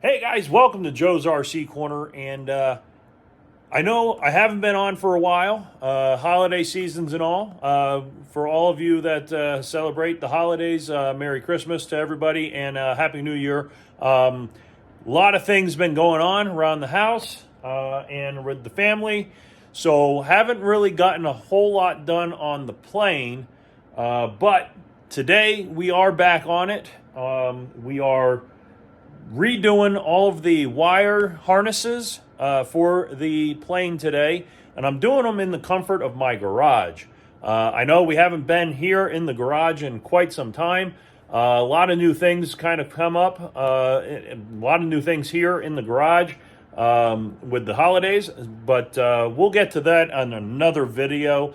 Hey guys, welcome to Joe's RC Corner. And I know I haven't been on for a while, holiday seasons and all. For all of you that celebrate the holidays, Merry Christmas to everybody and Happy New Year. A lot of things been going on around the house and with the family, so haven't really gotten a whole lot done on the plane. But today we are back on it. We are redoing all of the wire harnesses for the plane today, and I'm doing them in the comfort of my garage. I know we haven't been here in the garage in quite some time. A lot of new things kind of come up, a lot of new things here in the garage with the holidays, but we'll get to that on another video.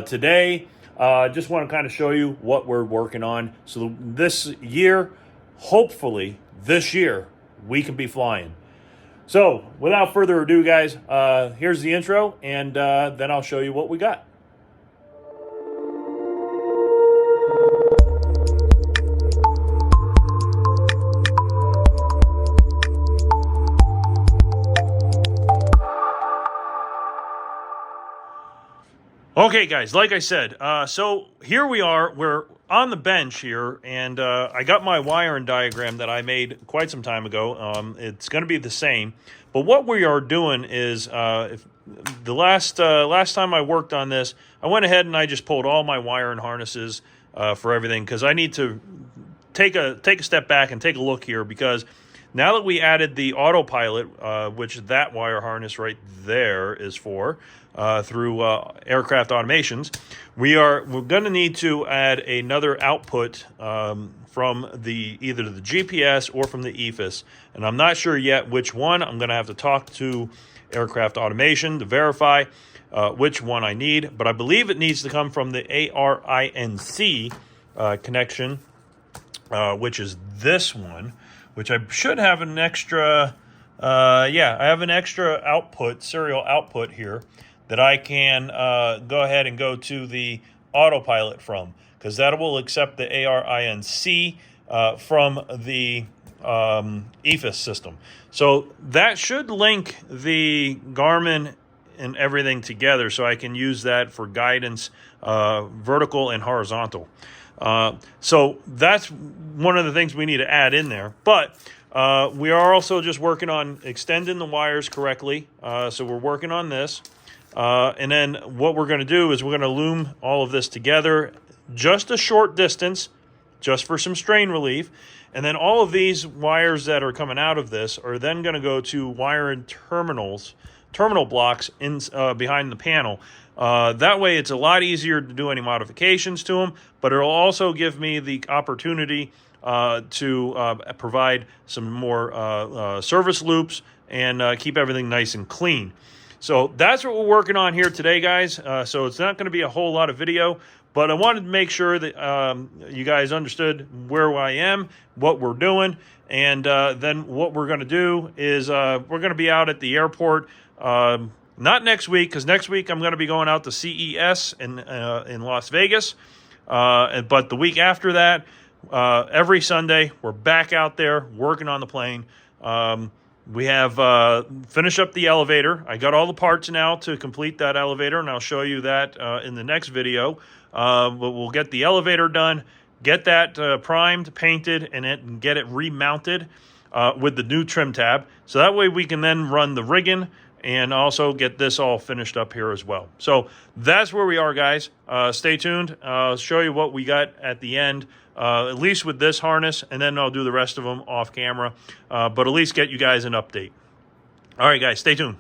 Today, just want to kind of show you what we're working on. So this year, hopefully, this year, we can be flying. So, without further ado, guys, here's the intro, and then I'll show you what we got. Okay, guys, like I said, so here we are. We're on the bench here, and I got my wiring diagram that I made quite some time ago. It's going to be the same, but what we are doing is, if the last time I worked on this, I went ahead and I just pulled all my wiring harnesses for everything, because I need to take a step back and take a look here, because now that we added the autopilot, which that wire harness right there is for, through aircraft automations, we're going to need to add another output from either the GPS or from the EFIS, and I'm not sure yet which one. I'm going to have to talk to aircraft automation to verify which one I need, but I believe it needs to come from the ARINC connection, which is this one, which I should have an extra, I have an extra output, serial output here, that I can go ahead and go to the autopilot from, because that will accept the ARINC from the EFIS system. So that should link the Garmin and everything together, so I can use that for guidance, vertical and horizontal. So that's one of the things we need to add in there. But we are also just working on extending the wires correctly. So we're working on this. And then what we're going to do is we're going to loom all of this together just a short distance, just for some strain relief. And then all of these wires that are coming out of this are then going to go to wiring terminal blocks in behind the panel. That way it's a lot easier to do any modifications to them, but it'll also give me the opportunity to provide some more service loops and keep everything nice and clean. So that's what we're working on here today, guys. So it's not going to be a whole lot of video, but I wanted to make sure that you guys understood where I am, what we're doing, and then what we're going to do is we're going to be out at the airport. Not next week, because next week I'm going to be going out to CES in Las Vegas. But the week after that, every Sunday, we're back out there working on the plane. We have finished up the elevator. I got all the parts now to complete that elevator, and I'll show you that in the next video. But we'll get the elevator done, get that primed, painted, and get it remounted with the new trim tab. So that way we can then run the rigging and also get this all finished up here as well. So that's where we are, guys. Stay tuned. I'll show you what we got at the end, at least with this harness, and then I'll do the rest of them off camera, but at least get you guys an update. All right, guys, stay tuned.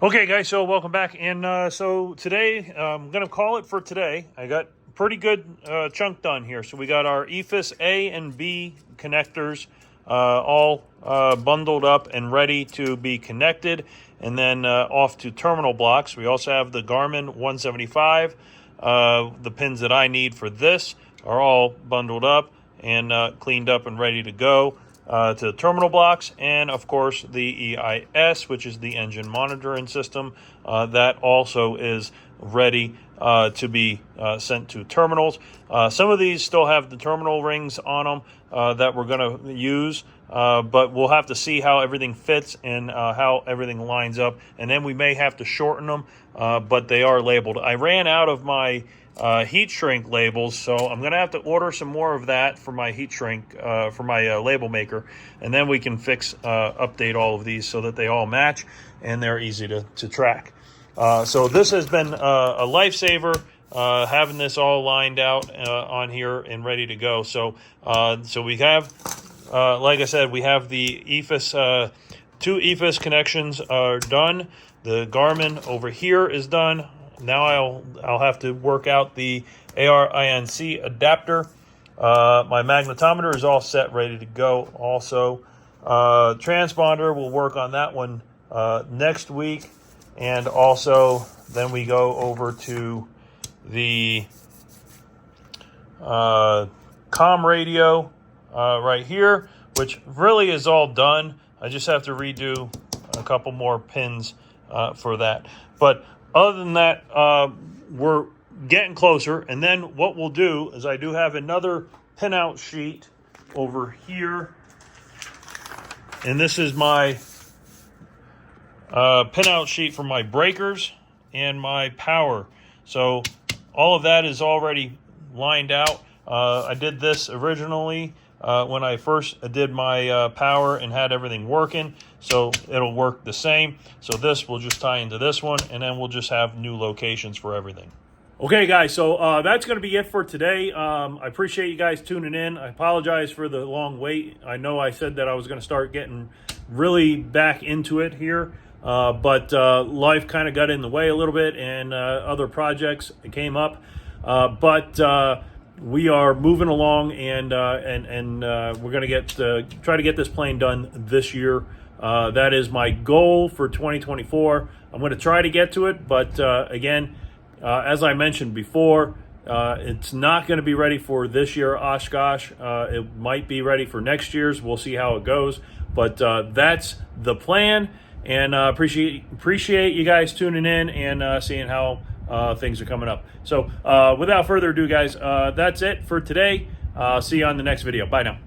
Okay, guys, so welcome back. And so today, I'm going to call it for today. I got pretty good chunk done here. So we got our EFIS A and B connectors all bundled up and ready to be connected, and then off to terminal blocks. We also have the Garmin 175. The pins that I need for this are all bundled up and cleaned up and ready to go to the terminal blocks. And of course the EIS, which is the engine monitoring system, that also is ready to be sent to terminals. Some of these still have the terminal rings on them that we're going to use. but we'll have to see how everything fits and how everything lines up. And then we may have to shorten them, but they are labeled. I ran out of my heat shrink labels, so I'm going to have to order some more of that for my heat shrink, for my label maker. And then we can update all of these so that they all match and they're easy to track. So this has been a lifesaver, having this all lined out on here and ready to go. So we have, like I said, we have the EFIS, 2 EFIS connections are done. The Garmin over here is done. Now I'll have to work out the ARINC adapter. My magnetometer is all set, ready to go. Also, transponder, we'll work on that one next week. And also, then we go over to the comm radio right here, which really is all done. I just have to redo a couple more pins for that. But other than that, we're getting closer. And then what we'll do is I do have another pinout sheet over here. And this is my pinout sheet for my breakers and my power. So all of that is already lined out. I did this originally when I first did my power and had everything working, so it'll work the same. So this will just tie into this one, and then we'll just have new locations for everything. Okay, guys, so that's going to be it for today. I appreciate you guys tuning in. I apologize for the long wait. I know I said that I was going to start getting really back into it here, but life kind of got in the way a little bit, and other projects came up. But we are moving along, and we're going to try to get this plane done this year. That is my goal for 2024. I'm going to try to get to it, but again, as I mentioned before, it's not going to be ready for this year, Oshkosh. It might be ready for next year's. We'll see how it goes, but that's the plan. And appreciate you guys tuning in and seeing how things are coming up. So without further ado, guys, that's it for today. See you on the next video. Bye now.